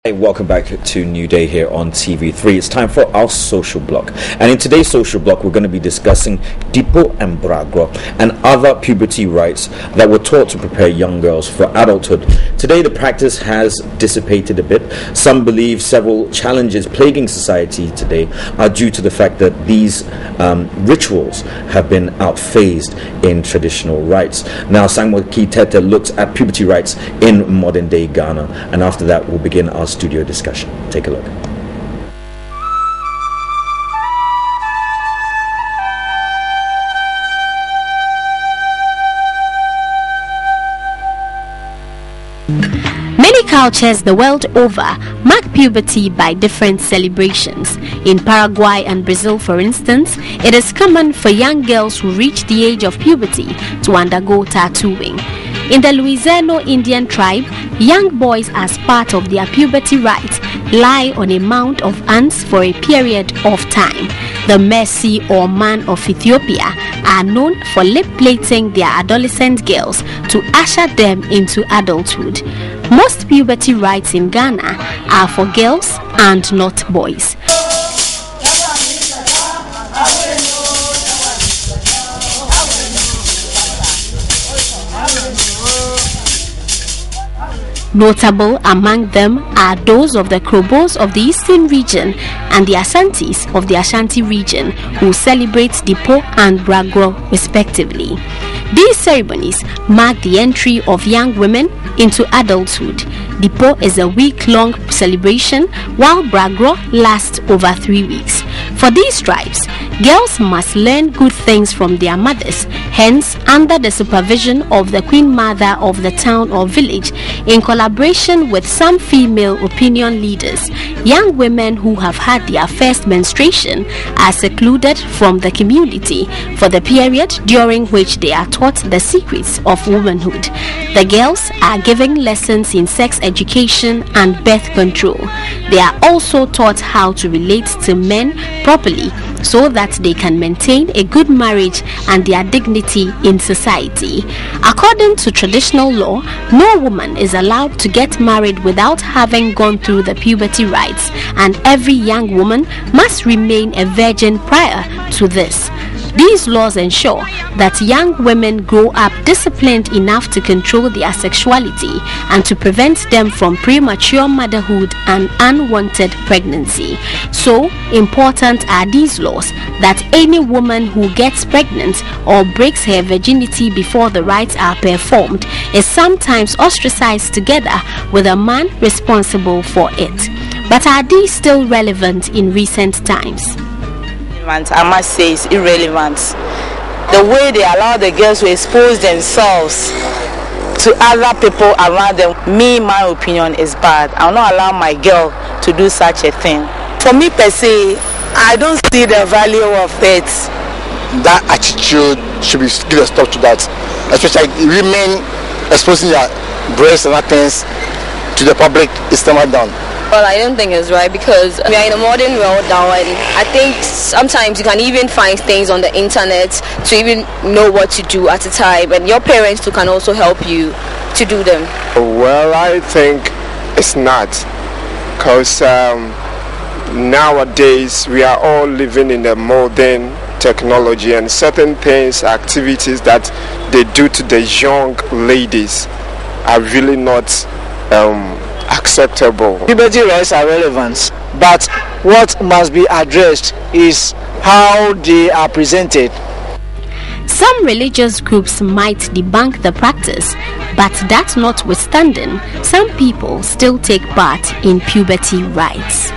Hey, welcome back to New Day here on TV3. It's time for our social block, and in today's social block we're going to be discussing Dipo and Bragro and other puberty rites that were taught to prepare young girls for adulthood. Today the practice has dissipated a bit. Some believe several challenges plaguing society today are due to the fact that these rituals have been outphased in traditional rites. Now Samuel Kitete looks at puberty rites in modern day Ghana, and after that we'll begin our studio discussion. Take a look. Many cultures the world over mark puberty by different celebrations. In Paraguay and Brazil, for instance, it is common for young girls who reach the age of puberty to undergo tattooing. In the Louisiana Indian tribe, young boys, as part of their puberty rites, lie on a mound of ants for a period of time. The Mercy or Man of Ethiopia are known for lip plating their adolescent girls to usher them into adulthood. Most puberty rites in Ghana are for girls and not boys. Notable among them are those of the Krobos of the Eastern region and the Asantis of the Ashanti region, who celebrate Dipo and Bragro respectively. These ceremonies mark the entry of young women into adulthood. Dipo is a week-long celebration, while Bragro lasts over 3 weeks. For these tribes, girls must learn good things from their mothers, hence under the supervision of the queen mother of the town or village, in collaboration with some female opinion leaders. Young women who have had their first menstruation are secluded from the community for the period during which they are taught the secrets of womanhood. The girls are given lessons in sex education and birth control. They are also taught how to relate to men properly so that they can maintain a good marriage and their dignity in society. According to traditional law, no woman is allowed to get married without having gone through the puberty rites, and every young woman must remain a virgin prior to this. These laws ensure that young women grow up disciplined enough to control their sexuality and to prevent them from premature motherhood and unwanted pregnancy. So important are these laws that any woman who gets pregnant or breaks her virginity before the rites are performed is sometimes ostracized together with a man responsible for it. But are these still relevant in recent times? I must say it's irrelevant. The way they allow the girls to expose themselves to other people around them, my opinion is bad. I'll not allow my girl to do such a thing. For me per se, I don't see the value of it. That attitude should be give a stop to that, especially women exposing their breasts and other things to the public is stomach down. Well, I don't think it's right because we are in a modern world now, and I think sometimes you can even find things on the internet to even know what to do at a time, and your parents too can also help you to do them. Well, I think it's not, because nowadays we are all living in a modern technology, and certain things, activities that they do to the young ladies are really not acceptable. Puberty rights are relevant, but what must be addressed is how they are presented. Some religious groups might debunk the practice, but that notwithstanding, some people still take part in puberty rites.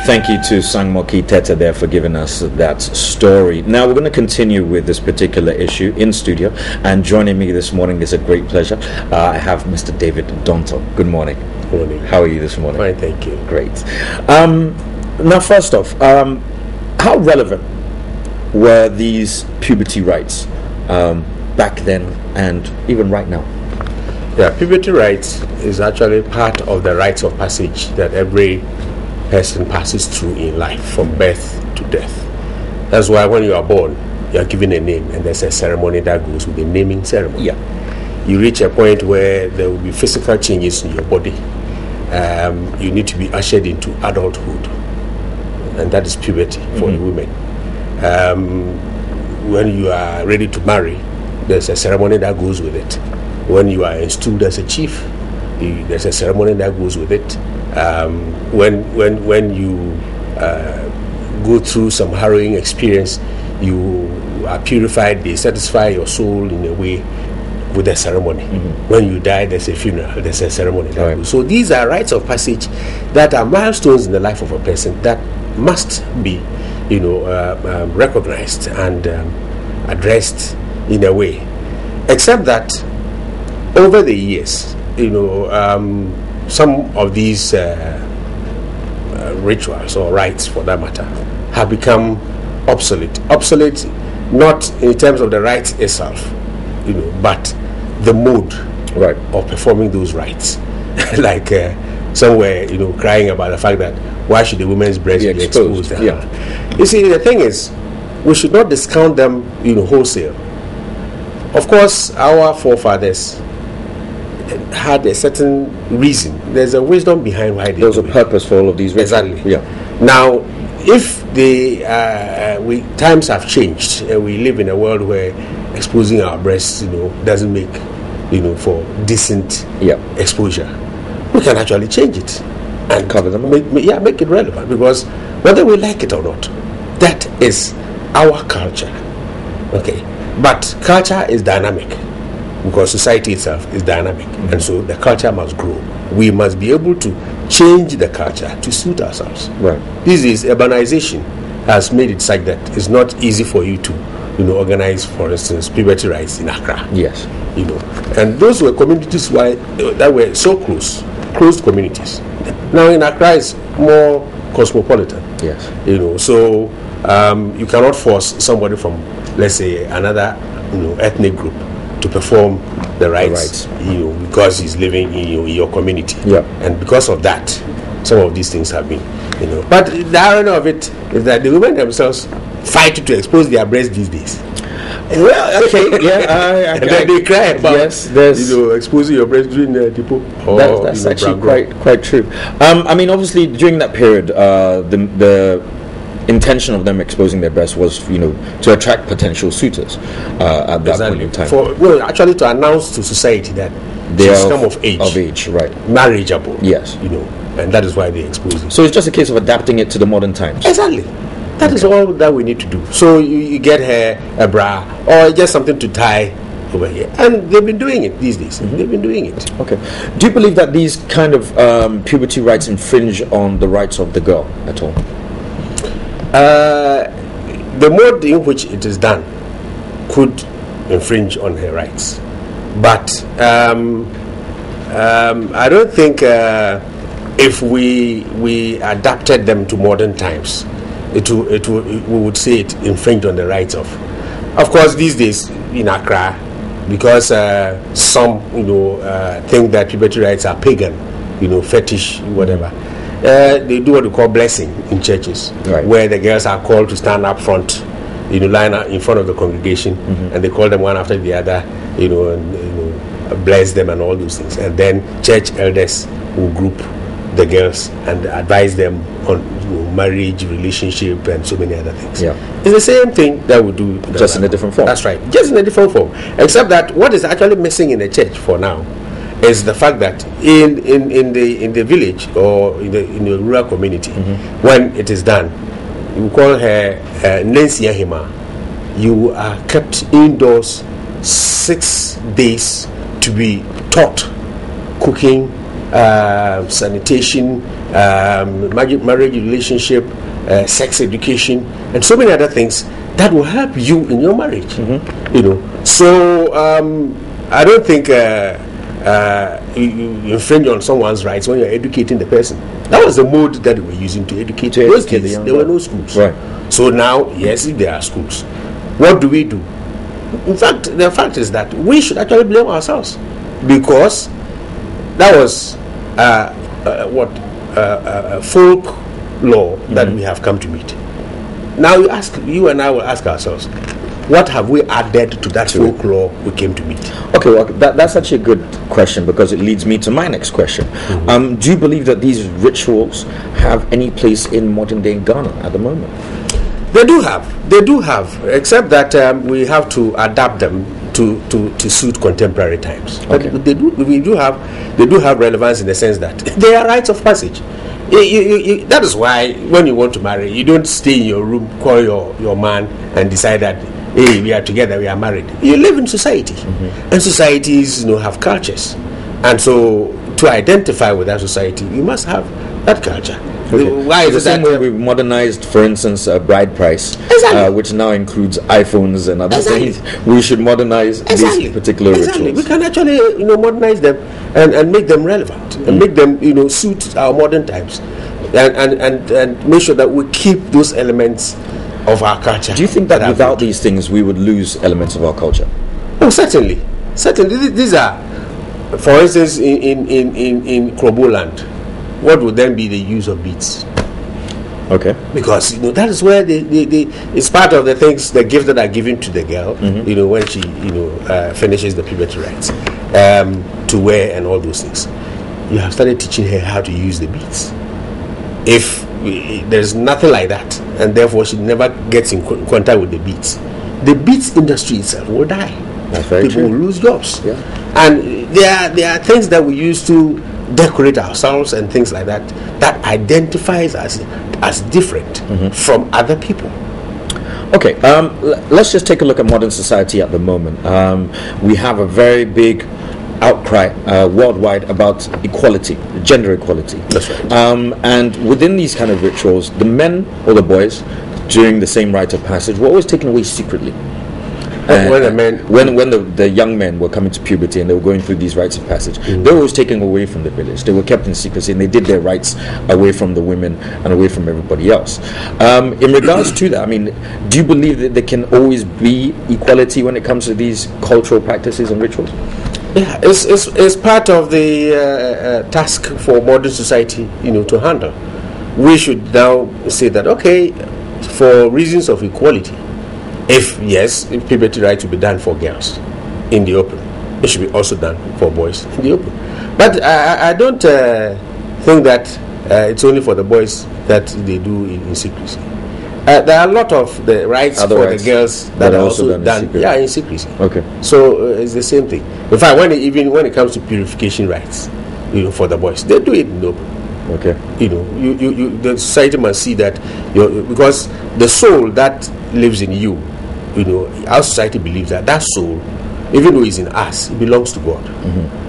Thank you to Sangmoki Teta there for giving us that story. Now we're going to continue with this particular issue in studio, and joining me this morning is a great pleasure. I have Mr. David Donto. Good morning. Good morning. How are you this morning? Fine, thank you. Great. Now first off, how relevant were these puberty rites back then and even right now? Yeah, puberty rites is actually part of the rites of passage that every person passes through in life, from birth to death. That's why when you are born, you are given a name, and there's a ceremony that goes with the naming ceremony. Yeah. You reach a point where there will be physical changes in your body. You need to be ushered into adulthood, and that is puberty for the women. When you are ready to marry, there's a ceremony that goes with it. When you are installed as a chief, there's a ceremony that goes with it. When you go through some harrowing experience, you are purified, they satisfy your soul in a way with a ceremony. When you die, there's a funeral, there's a ceremony. So these are rites of passage that are milestones in the life of a person that must be, recognized and addressed in a way. Except that over the years, some of these rituals or rites, for that matter, have become obsolete. Obsolete not in terms of the rite itself, but the mode of performing those rites. Like somewhere, crying about the fact that why should the women's breast be exposed? You see, the thing is, we should not discount them, wholesale. Of course, our forefathers had a certain reason. There's a wisdom behind why they There's a purpose for all of these rituals. Exactly. Yeah. Now, if times have changed and we live in a world where exposing our breasts, doesn't make, for decent exposure, we can actually change it and cover them. Make it relevant, because whether we like it or not, that is our culture. Okay, but culture is dynamic, because society itself is dynamic, and so the culture must grow. We must be able to change the culture to suit ourselves. Right. This is urbanization has made it such that it's not easy for you to, organize, for instance, puberty rites in Accra. Yes. And those were communities that were so closed communities. Now in Accra, it's more cosmopolitan. Yes. So you cannot force somebody from, let's say, another, ethnic group to perform the rites, because he's living in your community. Yeah. And because of that, some of these things have been, But the irony of it is that the women themselves fight to expose their breasts these days. Well, okay, yeah, and then they cry about exposing your breast during the depot. That's actually quite true. Obviously, during that period, the intention of them exposing their breasts was, to attract potential suitors at that point in time. Actually, to announce to society that they she's are come of age, right, marriageable. Yes, and that is why they expose it. So it's just a case of adapting it to the modern times. Exactly. That is all that we need to do. So you get her a bra or just something to tie over here, and they've been doing it these days. They've been doing it. Okay. Do you believe that these kind of puberty rites infringe on the rights of the girl at all? The mode in which it is done could infringe on her rights, but I don't think if we adapted them to modern times, we would say it infringed on the rights of course, these days in Accra, because some think that puberty rites are pagan, fetish, whatever. They do what we call blessing in churches, right, where the girls are called to stand up front, line up in front of the congregation, and they call them one after the other, and bless them and all those things, and then church elders will group the girls and advise them on marriage, relationship, and so many other things. Yeah, it's the same thing that we do, just in a different form. That's right, just in a different form. Except that what is actually missing in the church for now is the fact that in the village or in the rural community, when it is done, you call her Nancy Ahima. You are kept indoors 6 days to be taught cooking, sanitation, marriage relationship, sex education, and so many other things that will help you in your marriage. So I don't think you infringe on someone's rights when you're educating the person. That was the mode that they were using to educate. Those kids, there were no schools. Right. So now, yes, if there are schools, what do we do? In fact, the fact is that we should actually blame ourselves. because that was folk law that we have come to meet. Now you and I will ask ourselves, what have we added to that folk law we came to meet? Okay, well, that's actually a good question, because it leads me to my next question. Do you believe that these rituals have any place in modern day Ghana at the moment? They do have, except that we have to adapt them to suit contemporary times. Okay. But they do have relevance in the sense that they are rites of passage. That is why when you want to marry, you don't stay in your room, call your man and decide that, hey, we are together, we are married. You live in society, and societies have cultures, and so to identify with that society, you must have that culture. Okay. Why so is the it same that way we modernized, for instance, bride price, which now includes iPhones and other things? We should modernize these particular rituals. We can actually modernize them and make them relevant and make them suit our modern times, and make sure that we keep those elements of our culture. Do you think that without these things we would lose elements of our culture? Oh, certainly. These are, for instance, in Krobo land, what would then be the use of beads? Okay. Because that is where it's part of the things, the gifts that are given to the girl, when she finishes the puberty rites, to wear and all those things. You have started teaching her how to use the beads. If there's nothing like that, and therefore she never gets in contact with the beads industry itself will die. That's very People true. will lose jobs. Yeah. And there are things that we use to decorate ourselves and things like that identifies us as different from other people. Okay, let's just take a look at modern society at the moment. We have a very big outcry worldwide about equality, gender equality. That's right. And within these kind of rituals, the men or the boys during the same rite of passage were always taken away secretly. When the young men were coming to puberty and they were going through these rites of passage, they were always taken away from the village. They were kept in secrecy, and they did their rites away from the women and away from everybody else. In regards to that, I mean, do you believe that there can always be equality when it comes to these cultural practices and rituals? Yeah, it's part of the task for modern society, to handle. We should now say that, okay, for reasons of equality, if puberty rites will be done for girls in the open, it should be also done for boys in the open. But I don't think that it's only for the boys that they do in secrecy. There are a lot of the rites for the girls that are also done in secrecy. Okay. So it's the same thing. In fact, when it comes to purification rites, for the boys, they do it in the open. Okay. The society must see that because the soul that lives in you, our society believes that soul, even though it's in us, it belongs to God,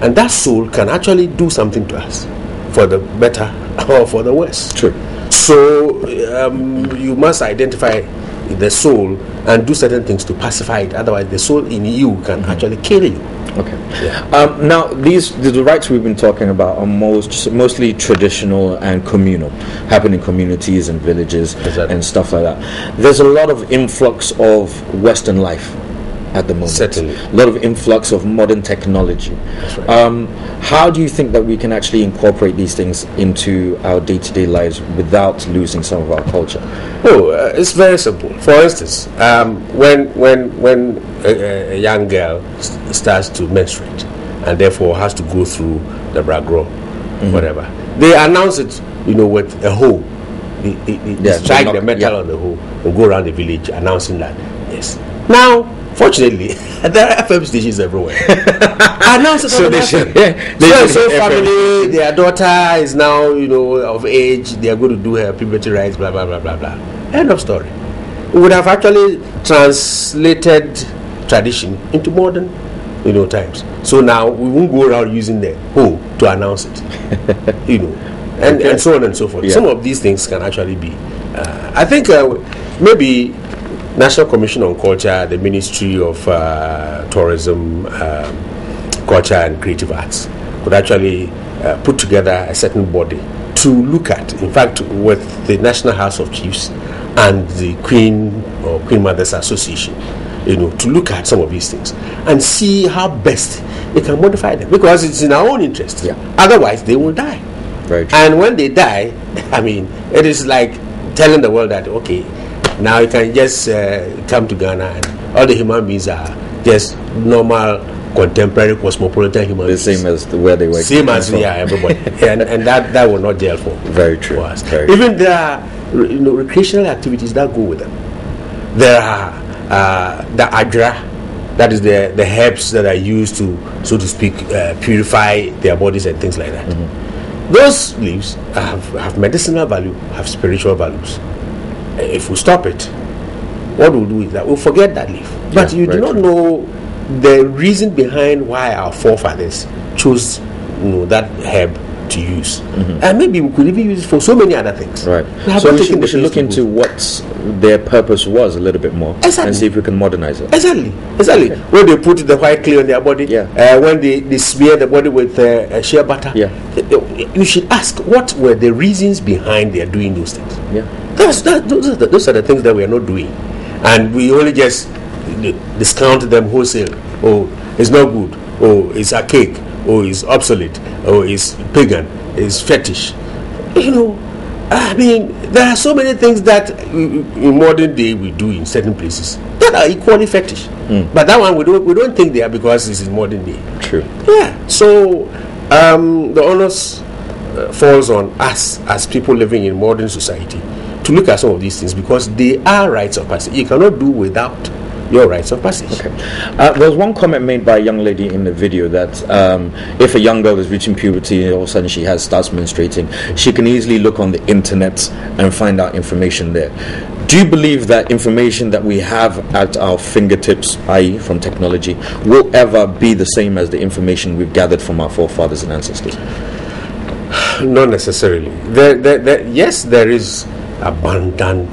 and that soul can actually do something to us for the better or for the worse. True. So you must identify the soul and do certain things to pacify it. Otherwise, the soul in you can actually kill you. Okay. Yeah. Now, the rites we've been talking about are mostly traditional and communal, happen in communities and villages and stuff like that. There's a lot of influx of Western life at the moment. Certainly. A lot of influx of modern technology. That's right. How do you think that we can actually incorporate these things into our day-to-day lives without losing some of our culture? It's very simple. For instance, when a young girl starts to menstruate and therefore has to go through the bragro, whatever, they announce it, with a hoe. They strike the metal on the hoe and go around the village announcing that. Yes. Now, fortunately, there are FM stations everywhere. Announce it on the FM. So family, their daughter is now, of age. They are going to do her puberty rites. Blah blah blah blah blah. End of story. We would have actually translated tradition into modern, times. So now we won't go around using the hoe to announce it, and so on and so forth. Yeah. Some of these things can actually be. I think maybe National Commission on Culture, the Ministry of Tourism, Culture and Creative Arts could actually put together a certain body to look at, in fact, with the National House of Chiefs and the Queen or Queen Mothers Association, to look at some of these things and see how best they can modify them, because it's in our own interest. Otherwise, they will die. Very true. And when they die, I mean, it is like telling the world that, okay, now you can just come to Ghana and all the human beings are just normal, contemporary, cosmopolitan human beings. The same as where they were. Same as everybody. and that will not gel for. Very true. For us. Very Even there are recreational activities that go with them. There are the adra, that is the herbs that are used to, so to speak, purify their bodies and things like that. Those leaves have medicinal value, have spiritual values. If we stop it, what we'll do is that we'll forget that leaf. But you do not know the reason behind why our forefathers chose that herb to use. And maybe we could even use it for so many other things. Right. So we should look into what their purpose was a little bit more, and see if we can modernize it. Exactly. Okay. When they put the white clay on their body, when they smear the body with shea butter, you should ask what were the reasons behind their doing those things. Those are the things that we are not doing, and we only just discount them wholesale. Oh, it's not good. Oh, it's archaic. Oh, it's obsolete. Oh, it's pagan. It's fetish. I mean, there are so many things that in modern day we do in certain places that are equally fetish. But that one we don't think they are, because this is modern day. True. Yeah. So the onus falls on us as people living in modern society to look at some of these things, because they are rites of passage. You cannot do without your rites of passage. Okay. There was one comment made by a young lady in the video that if a young girl is reaching puberty and all of a sudden she starts menstruating, she can easily look on the internet and find out information there. Do you believe that information that we have at our fingertips, i.e. from technology, will ever be the same as the information we've gathered from our forefathers and ancestors? Not necessarily. Yes, there is abundant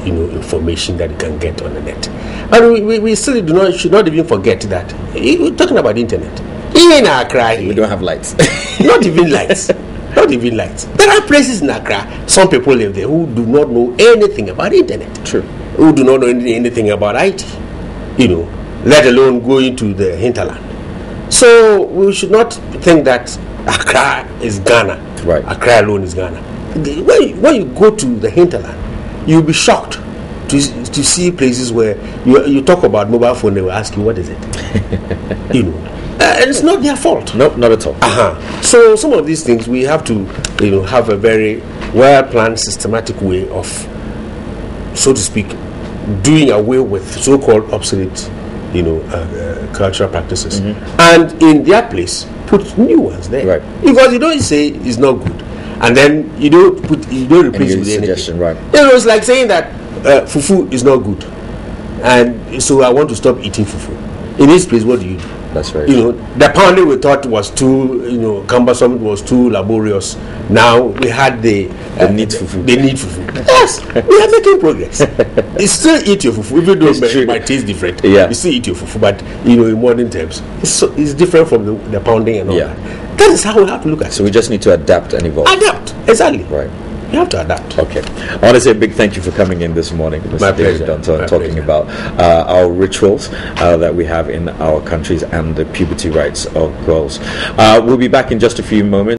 information that you can get on the net, and we still should not even forget that we're talking about the internet. In Accra, we don't have lights. Not even lights. There are places in Accra, some people live there who do not know anything about the internet. True. Who do not know anything about IT, let alone go into the hinterland. So we should not think that Accra is Ghana. Right. Accra alone is Ghana. When you go to the hinterland, you'll be shocked to see places where you talk about mobile phone, they will ask you, what is it? And it's not their fault. No, not at all. So some of these things we have to have a very well planned, systematic way of, so to speak, doing away with so-called obsolete cultural practices, and in their place put new ones there. Right. Because you don't say it's not good, and then you don't replace it with anything. Right. It's like saying that fufu is not good, and so I want to stop eating fufu. In this place, what do you do? That's right. The pounding we thought was too cumbersome, was too laborious. Now we had the need fufu. They need fufu. Yes, we are making progress. You still eat your fufu, even though it might taste different. Yeah. You still eat your fufu, but in modern terms, it's different from the pounding and all that. That is how we have to look at it. So we just need to adapt and evolve. Adapt, exactly. Right. You have to adapt. Okay. I want to say a big thank you for coming in this morning, Mr. David Danton, talking about our rituals that we have in our countries and the puberty rites of girls. We'll be back in just a few moments.